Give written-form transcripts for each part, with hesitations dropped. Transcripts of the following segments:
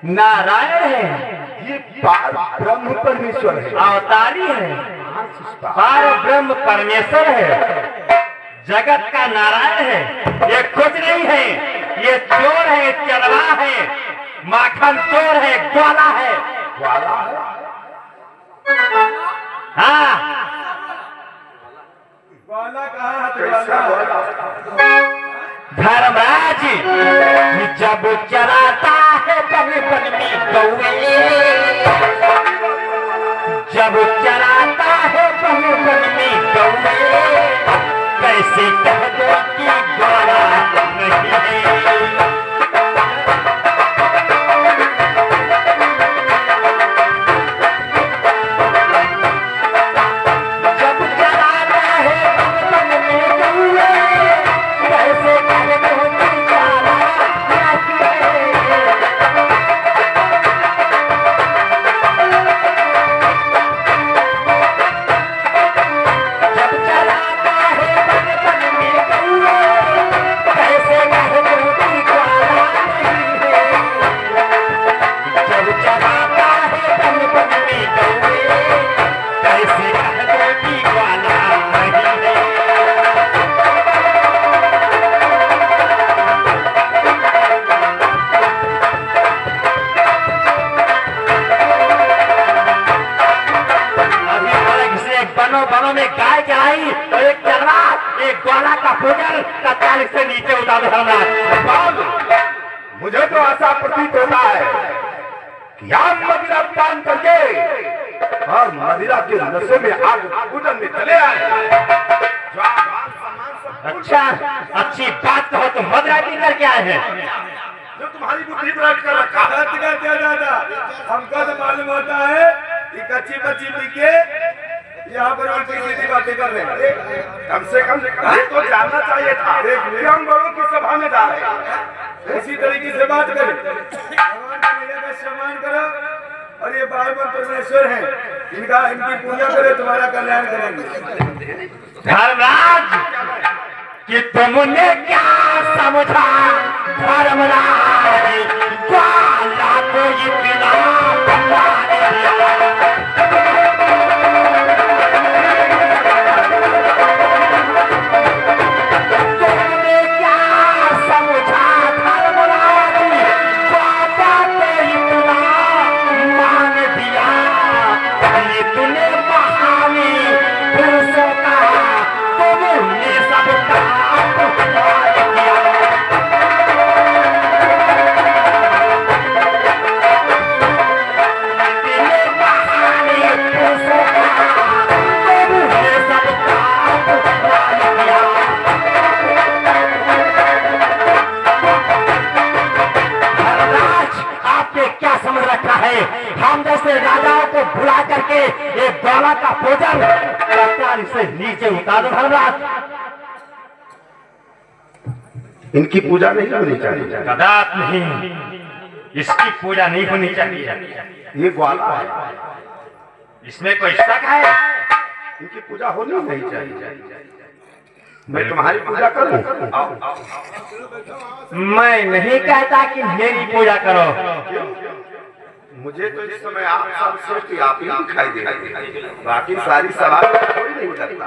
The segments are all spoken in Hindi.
नारायण है, ये पार ब्रह्म परमेश्वर है, अवतारी है, पार ब्रह्म परमेश्वर है, जगत का नारायण है। ये कुछ नहीं है, ये चोर है, चरवा है, माखन चोर है, ग्वाला है। ग्वाला है? हाँ, ग्वाला कहाँ है? कैसा ग्वाला? धर्मराज जब चराता है बन बन में कौवे, जब चराता है बन बन में कौवे, कैसे कह दो कि ग्वाला नहीं है। बनों में गाय के आई और एक चरवा, एक ग्वाला का भोजन तत्काल से नीचे उतार दो। मुझे तो ऐसा प्रतीत होता है कि आप मदिरा पान करके और मदिरा के नशे में आग पूजन में चले आए। अच्छा, अच्छी बात कहो तो मदिरा पी करके आए हैं। जो तुम्हारी बुद्धि भ्रष्ट कर रखा है। हमको तो मालूम होता है कि कच्ची बच्ची पी के यहाँ पर उल्टी सीधी बातें कर रहे हैं। कम से कम ये तो जानना चाहिए था कि हम बड़ों की सभा में जा रहे हैं। इसी तरीके से बात करें, भगवान का लीला का सम्मान करो और ये बार बार परमेश्वर हैं, इनकी पूजा करो, तुम्हारा कल्याण करेंगे। धर्मराज कि तुमने क्या समझा, धर्मराज ग्वाला को इतना हम जैसे राजाओं को भुला करके एक ग्वाला का भोजन तत्काल से नीचे उतार दो। धर्मराज इनकी पूजा नहीं होनी चाहिए। कदाप नहीं, इसकी पूजा नहीं होनी चाहिए। ये ग्वाला है, इसमें कोई शक है? इनकी पूजा होनी नहीं चाहिए। मैं तुम्हारी पूजा करूं? मैं नहीं कहता कि मेरी पूजा करो। मुझे तो इस समय आप सब श्रेष्ठ आप ही दिखाई दे रहे हैं, बाकी सारी सभा में कोई नहीं करता।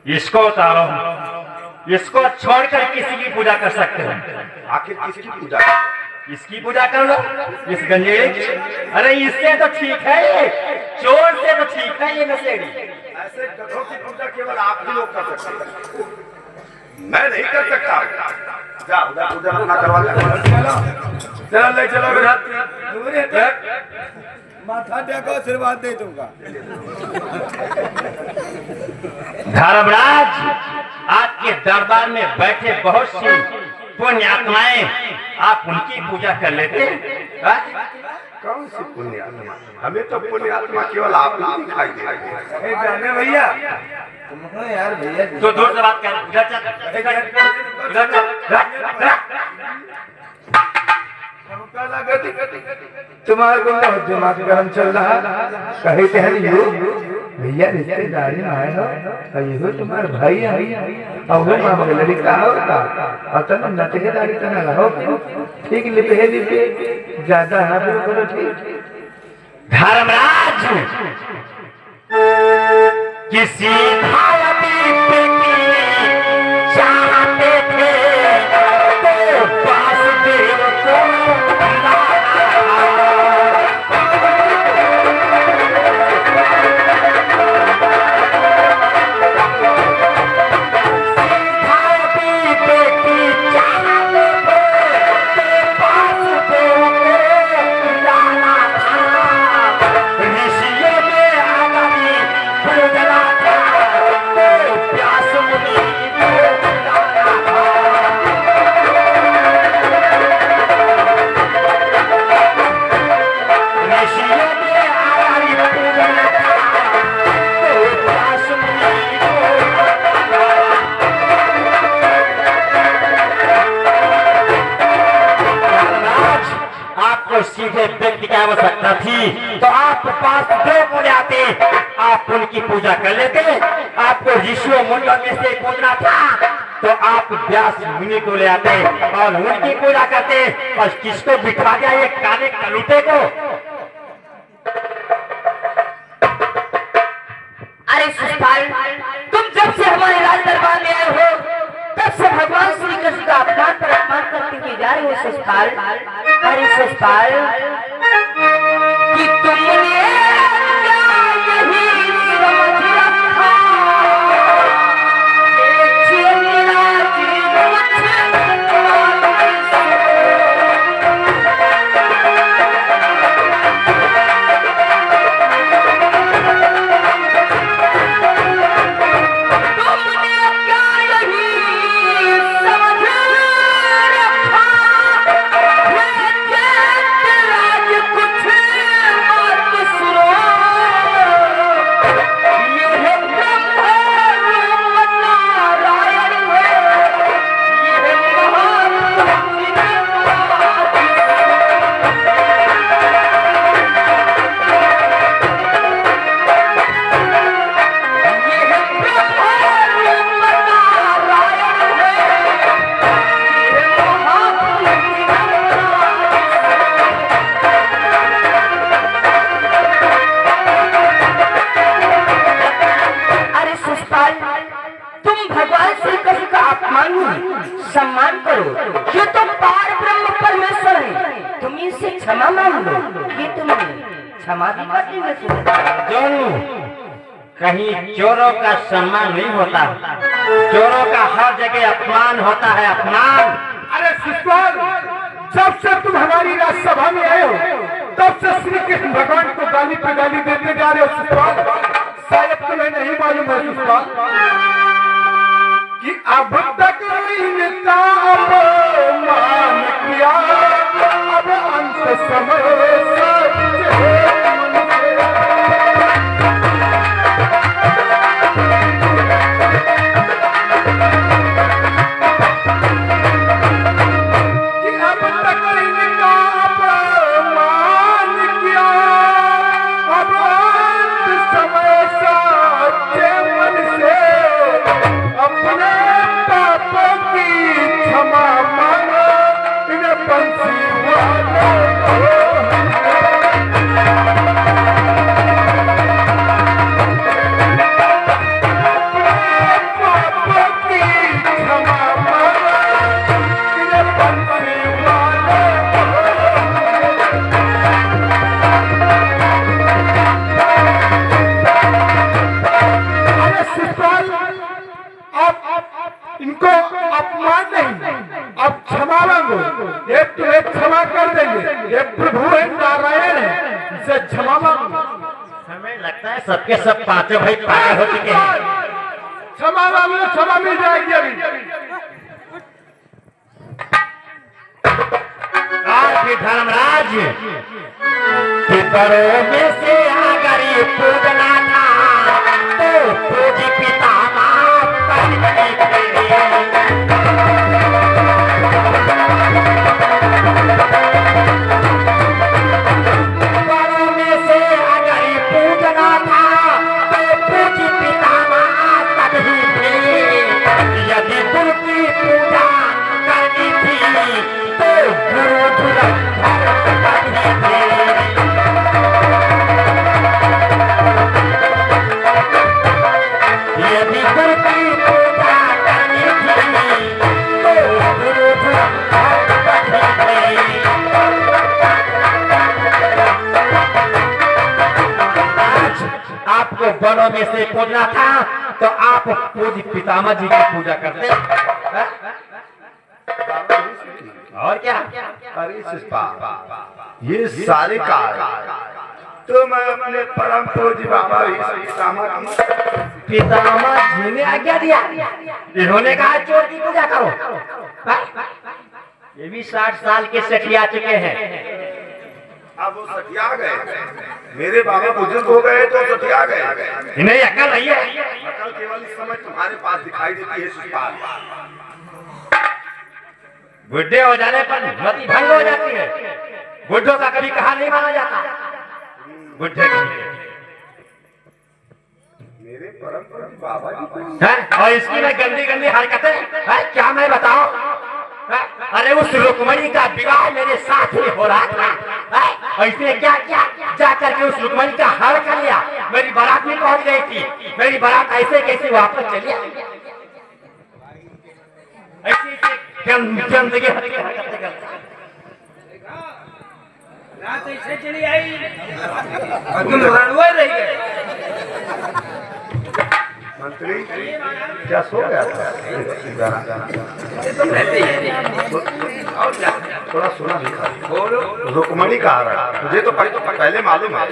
इसको उतारो, इसको छोड़कर किसी की पूजा कर सकते हो। आखिर किसकी पूजा? इसकी पूजा कर लो, इस गंजेड़े की। अरे इससे तो ठीक है, चोर से तो ठीक है ये नशेड़ी। ऐसे गधों की पूजा केवल आप ही लोग कर सकते हैं, मैं नहीं कर सकता। जा उधर पूजा ना करवा ले। चलो ले चलो, माथा टेको, आशीर्वाद दे दूंगा। धर्मराज आज के दरबार में बैठे बहुत सी पुण्य आत्माएं, आप उनकी पूजा कर लेते। कौन सी पुण्य आत्मा? हमें तो पुण्य आत्मा केवल आप ही दिखाई दे रहे हैं। भैया यार भैया तो दूर से बात कर, उधर चल, उधर चल। तुम्हारे को दिमाग गरम चल रहा, कहीं टहलियो भैया रिश्तेदारी में आए हो और ये तुम्हारे भाई है और वो मामा के लड़का होता और तब नटकेदारी तना रहो ठीक लिपे लिपे ज्यादा ना करो ठीक। धर्मराज किसी भावती बेटी चाहते थे तो वासुदेव को सीधे व्यक्ति की आवश्यकता थी तो आप पास दो मुनि आते, आप उनकी पूजा कर लेते। आपको ऋषियों मुनियों में से पूजना था तो आप व्यास मुनि को ले आते और उनकी पूजा करते। और किसको बिठा दिया ये काले कलूटे को? अरे शिषपाल, तुम जब से हमारे राज दरबार में आए हो तब से भगवान श्री कृष्ण का अपमान पर अपमान करते हुए जा रहे हो शिषपाल। अरे शिषपाल, कि तुमने क्या यही समझ रखा कि मेरा जीवन सम्मान करो। ये तो पार ब्रह्म परमेश्वर है, तुम इनसे क्षमा मांग लो। ये तुम्हें क्षमा दिखाते कहीं चोरों का सम्मान नहीं होता, चोरों का हर जगह अपमान होता है, अपमान। अरे शिषपाल, जब से तुम हमारी राजसभा में आए हो तब से श्री कृष्ण भगवान को गाली पे गाली देते जा रहे हो शिषपाल। शायद तुम्हें नहीं मालूम है शिषपाल कि अब तक इनका अपमान किया, अब अंत समय इनको अपमान नहीं, अब क्षमा मांगो। ये तुम्हें क्षमा कर देंगे, ये प्रभु है, नारायण है, इसे क्षमा मांगो। हमें लगता है सबके सब पांचों भाई पागल हो चुके हैं। क्षमा मांगो, क्षमा मिल जाएगी अभी। आज धर्मराज के बड़ों में से अगर ये पूजना था तो पूजी पिता माफ करने के लिए। बड़ों में से अगर ये पूजना था तो आपको बड़ों में से पूजना था तो आप पूज्य पितामह जी की पूजा करते। और क्या? अरे शिषपाल, ये सारे कार्य तो मैं अपने परम पूज्य बाबा पितामह जी ने आज्ञा दिया, इन्होंने कहा चोर की पूजा करो। ये भी 60 साल के सठिया चुके हैं। अब वो सठिया गए, मेरे बाबा बुजुर्ग हो गए तो सठिया गए। इन्हें अकल नहीं है। अकल केवल इस समय तुम्हारे पास दिखाई देती है शिषपाल। बुढ़े हो जाने पर मति भंग हो जाती है। बुढ़ों का कभी कहा नहीं माना जाता। बुढ़े मेरे परम पूज्य बाबा जी हैं? और इसकी में गंदी गंदी हरकतें हैं? क्या मैं बताऊं? अरे उस रुक्मणी का विवाह मेरे साथ ही हो रहा था। और इसने क्या क्या जा करके उस रुक्मणी का हार कर लिया। मेरी बारात भी पहुंच गई थी। मेरी बारात ऐसे कैसे वापस चली आई? गंदगी हरकतें करता। रात ऐसे चली आई और तुम रणुआ रह गए। मंत्री क्या सो गया था? थोड़ा सुना भी था। रुक्मणी का हरण मुझे तो पहले मालूम है।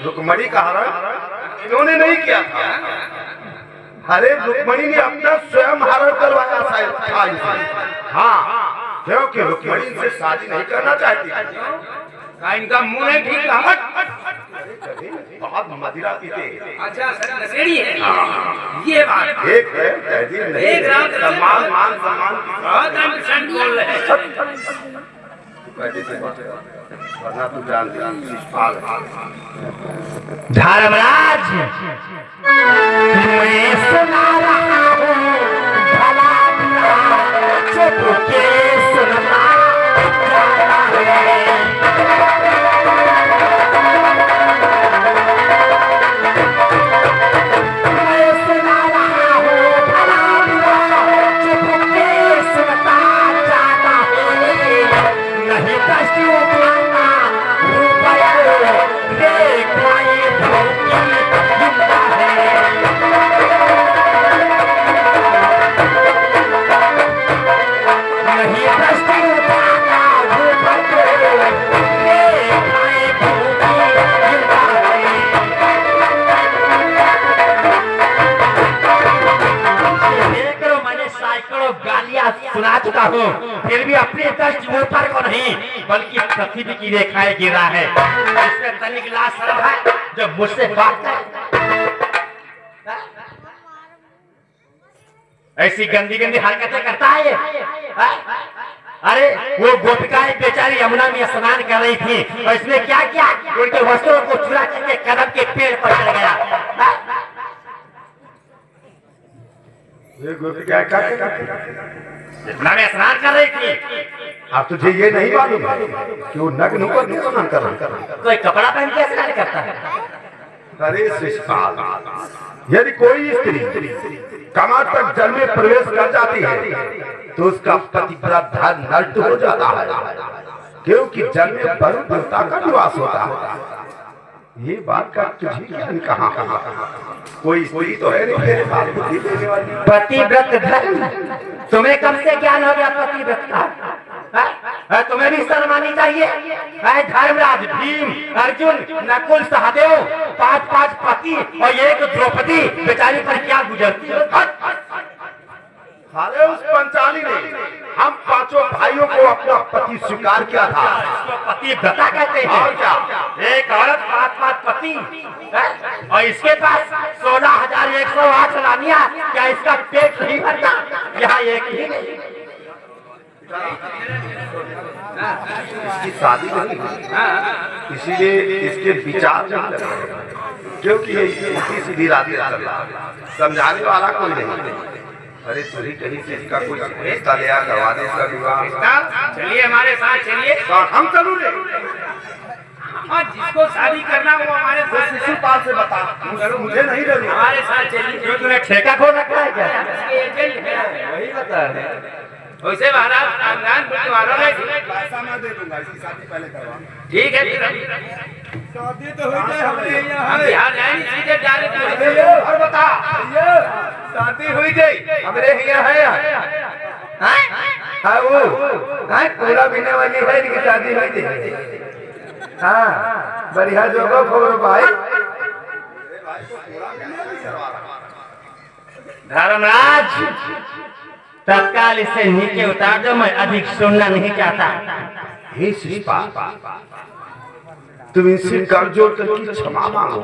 रुक्मणी का हरण इन्होंने नहीं किया था। अरे रुक्मणी ने अपना स्वयं हरण करवाया था। हाँ, क्योंकि रुक्मणी इनसे शादी नहीं करना चाहती। इनका मुंह नहीं ठीक है। बहुत मदिरा पीते। अच्छा नशेड़ी है। ये बात एक है तहजीब नहीं, एक रात सम्मान मान सम्मान बहुत अंडरस्टैंड बोल रहे हैं। वरना तू जान शिषपाल धर्मराज, मैं सुना रहा हूँ भला बुरा चुप के सुनता जाता है। मैं सुना रहा हूँ भला बुरा चुप के सुनता जाता है। नहीं दृष्टि उठाना ऊपर देख पाए धोखी जिंदा है। नहीं दृष्टि उठाना ऊपर देख पाए धोखी जिंदा है। सैकड़ों मैंने सैकड़ों गालियां सुना चुका हूँ, फिर भी अपने दृष्टि ऊपर को नहीं बल्कि पृथ्वी की रेखाएं गिरा है। इसमें तनिक लाज शर्म है जो मुझसे बात करे। ऐसी गंदी गंदी हरकतें करता है ये। अरे वो गोपिकाएं बेचारी यमुना में स्नान कर रही थी और इसने क्या किया? उनके वस्त्रों को चुरा करके कदम के पेड़ पर चढ़ गया। ये गोपिका क्या यमुना में स्नान कर रही थी। अब तुझे ये नहीं मालूम कि वो नग्न होकर क्यों स्नान कर रहा है? कोई कपड़ा पहन के स्नान करता है? अरे शिषपाल, यदि कोई स्त्री कमर तक जल में प्रवेश कर जाती है तो उसका पतिव्रत धर्म नष्ट हो जाता है, क्योंकि जल में वरुण देवता का निवास होता है। ये बात का तुझे ज्ञान कहाँ? कोई स्त्री तो है नहीं तेरे पास बुद्धि देने वाली। पतिव्रत धर्म, तुम्हें कब से ज्ञान हो गया पतिव्रत का? तुम्हें भी शर्म आनी चाहिए। धर्मराज, भीम, अर्जुन, नकुल, सहदेव, 5 पति और एक द्रौपदी बेचारी पर क्या गुजरती है? अरे उस पंचाली ने हम 5 भाइयों को अपना पति स्वीकार किया था। पतिव्रता कहते हैं। और क्या? एक औरत 5 पति और इसके पास 16,108 रानियां। क्या इसका पेट नहीं भरता? यहाँ एक ही नहीं। इसकी शादी नहीं हुई, इसीलिए इसके विचार नहीं लग रहे, क्योंकि ये उल्टी सीधी रातें चल रहा है, समझाने वाला कोई नहीं। अरे तुझे कहीं से इसका कोई रिश्ता लिया करवा दे इसका विवाह। चलिए हमारे साथ चलिए। हम चलू रे। हाँ, जिसको शादी करना वो हमारे साथ शिषपाल से बता, मुझे नहीं डरना। हमारे साथ चलिए। जो तूने ठेका खोल रखा है क्या? एजेंट है। वही बता रहे। वैसे महाराज खानदान तुम्हारा नहीं पैसा मैं दे दूंगा, इसकी शादी पहले करवा। ठीक है फिर शादी तो हो जाए, हमारे यहाँ हम है। बिहार जाए नहीं सीधे जा रहे ये और बता, ये शादी हुई गई हमारे यहाँ है। हाँ वो पूरा पीने वाली है, इनकी शादी हुई थी। हाँ बढ़िया जोगो खबर भाई। धर्मराज, तत्काल इसे नीचे उतार दो, मैं अधिक सुनना नहीं चाहता। हे शिषपाल, तुम इनसे कर जोड़ करके क्षमा मांगो।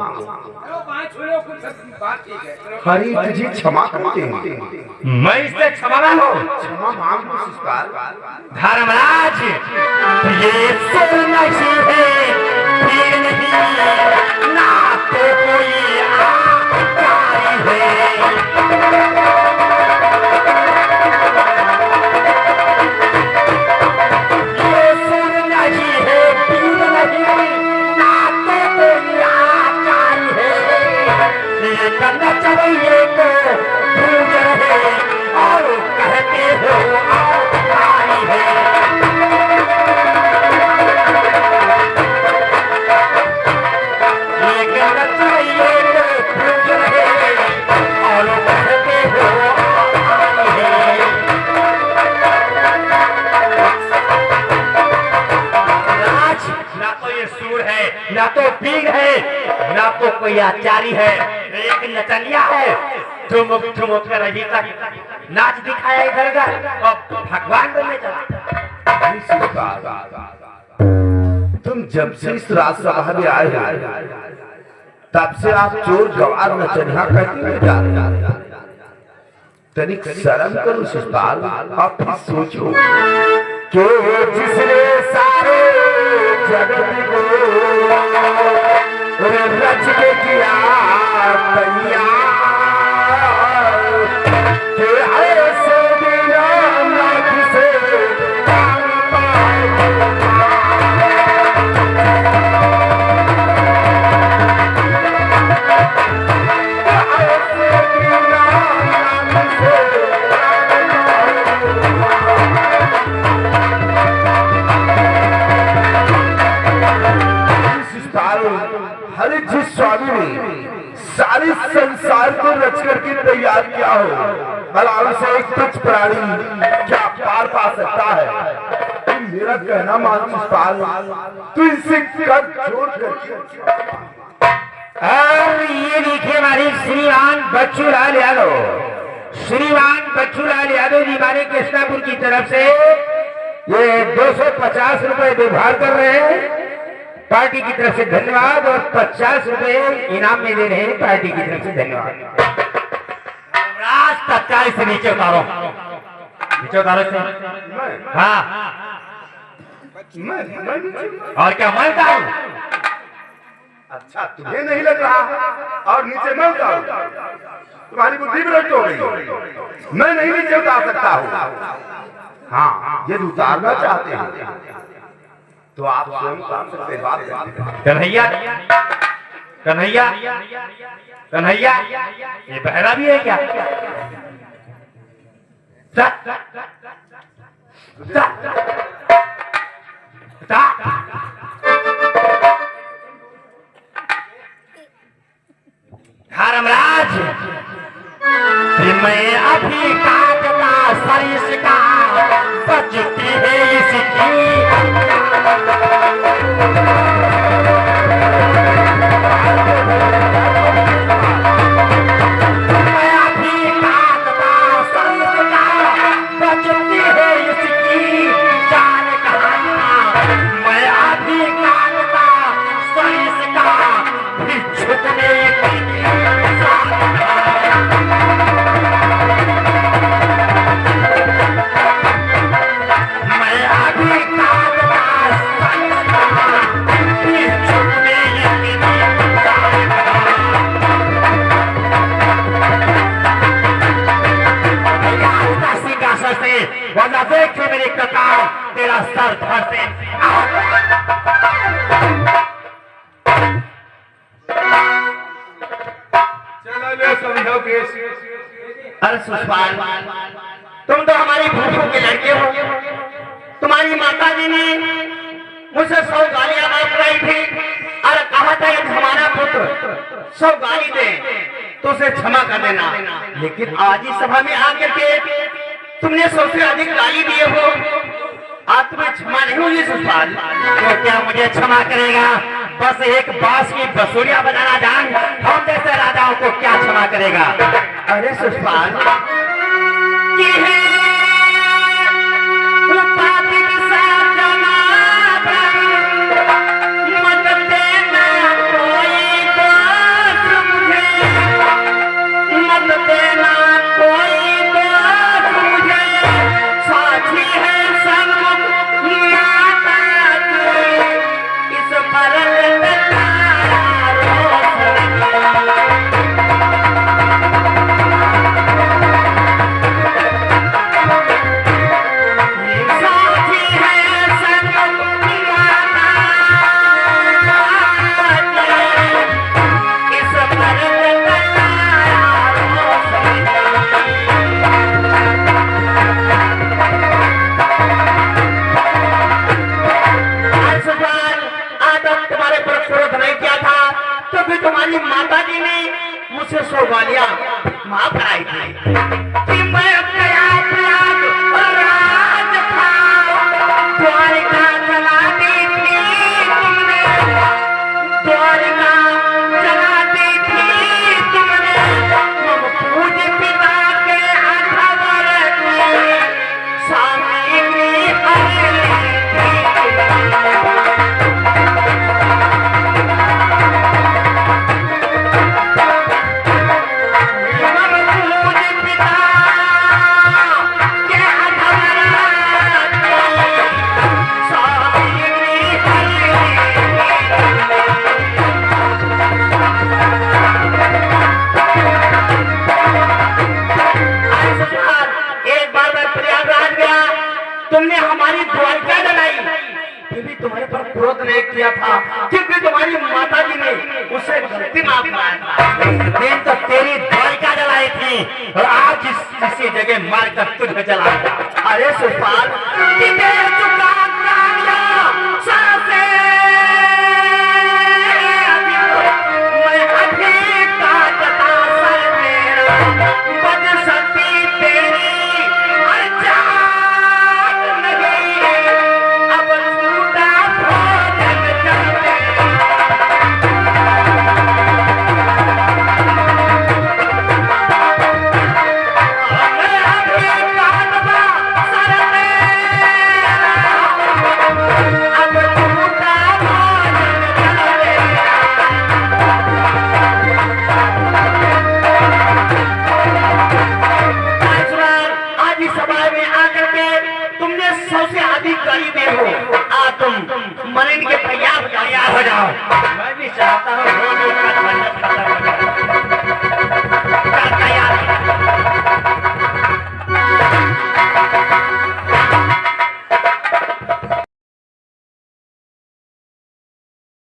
हरि तुझे क्षमा करते हैं। मैं इससे क्षमा मांगू। क्षमा मांगो शिषपाल। धर्मराज, ये सुर नहीं है, फिर नहीं, ना तो कोई आकारी है। ये सुर नहीं है, फिर नहीं, ना तो कोई आकारी है। ये करना चाहिए को भूल रहे और कहते हो आकारी है। ना तो पीर है, ना तो कोई आचारी है, एक नचनिया है। ठुमुक ठुमुक कर अभी तक नाच दिखाया इधर का, अब भगवान बनने चला। हे शिषपाल, तुम जब से इस राजसभा में आए हो, तब से आप चोर गवार नचनिया कहते हुए जा रहे हैं। तनिक शर्म करो शिषपाल, आप भी सोचो कि जिसने सारे जगत को रच के किया तैयार, कि ऐसे बिना लाख से काम पाए। ऐसे बिना लाख से हरि जिस स्वामी ने सारे संसार को रच करके तैयार किया हो, भला उसे एक तुच्छ प्राणी क्या पार पा सकता है? तुम मेरा कहना मान शिषपाल, तू इनसे कर जोड़ करके। और ये देखिए हमारे श्रीमान बच्चूलाल यादव, श्रीमान बच्चूलाल यादव जी हमारे कृष्णापुर की तरफ से ये 250 रुपए व्यवहार कर रहे हैं। पार्टी की तरफ से धन्यवाद, और 50 रुपए इनाम में दे रहे हैं पार्टी की तरफ से धन्यवाद। राज तत्काल से नीचे उतारो, नीचे उतारो से। हाँ और क्या मानता हूँ? अच्छा तुम्हें नहीं लग रहा और नीचे मैं उतारूं? तुम्हारी बुद्धि भ्रष्ट हो गई। मैं नहीं नीचे उतार सकता हूँ। हाँ यदि उतारना चाहते हैं तो आप स्वयं उतार सकते हैं। बात कन्हैया, कन्हैया, कन्हैया, ये बहरा भी है क्या? धर्मराज, मैं अभी काटता सरिस का, बचती है इसकी। मैं अभी काटता सरिस का, बचती है इसकी जान कहाँ। मैं अभी काटता सरिस का, छुपने की वरना देख मेरे कतार तेरा सर धड़ से। चलो ले समझो केस। अरे सुषपाल, तुम तो हमारी भूख के लड़के हो। तुम्हारी माता जी ने मुझसे 100 गालियां मार कराई थी और कहा था कि हमारा पुत्र 100 गाली दे तो उसे क्षमा कर देना, लेकिन आज इस सभा में आकर के तुमने 100 से अधिक गाली दिए हो, आज तुम्हें क्षमा नहीं हुई शिषपाल। तो क्या मुझे क्षमा करेगा? बस एक बांस की बसुरिया बजाना जान हम जैसे राजाओं को क्या क्षमा करेगा? अरे शिषपाल की है वो पापी के साथ जमावट, मत देना कोई दोष मुझे, मत देना कोई दोष मुझे, साक्षी है सन्मुख माता की, इस मरण तारा रोशन। तुम्हारी माता जी ने मुझसे 100 गालियां माफ कराई थी कि मैं गया प्रयाग राज था, द्वारिका चलाती थी तुमने, द्वारिका चलाती थी तुमने, तुम पूज पिता के अखबर की सामग्री हरी तुमने हमारी द्वारिका जलाई, फिर भी तुम्हारे पर क्रोध नहीं किया था क्योंकि तुम्हारी माता जी ने उसे गलती माफ कराया था। दिन तो तेरी द्वारिका जलाई थी और आज इसी जगह मार कर तुझे जलाया। अरे शिषपाल मैं अभी काटता सर मेरा, बद सकती तेरी तुम मरण के तैयार हो जाओ। मैं भी चाहता हूँ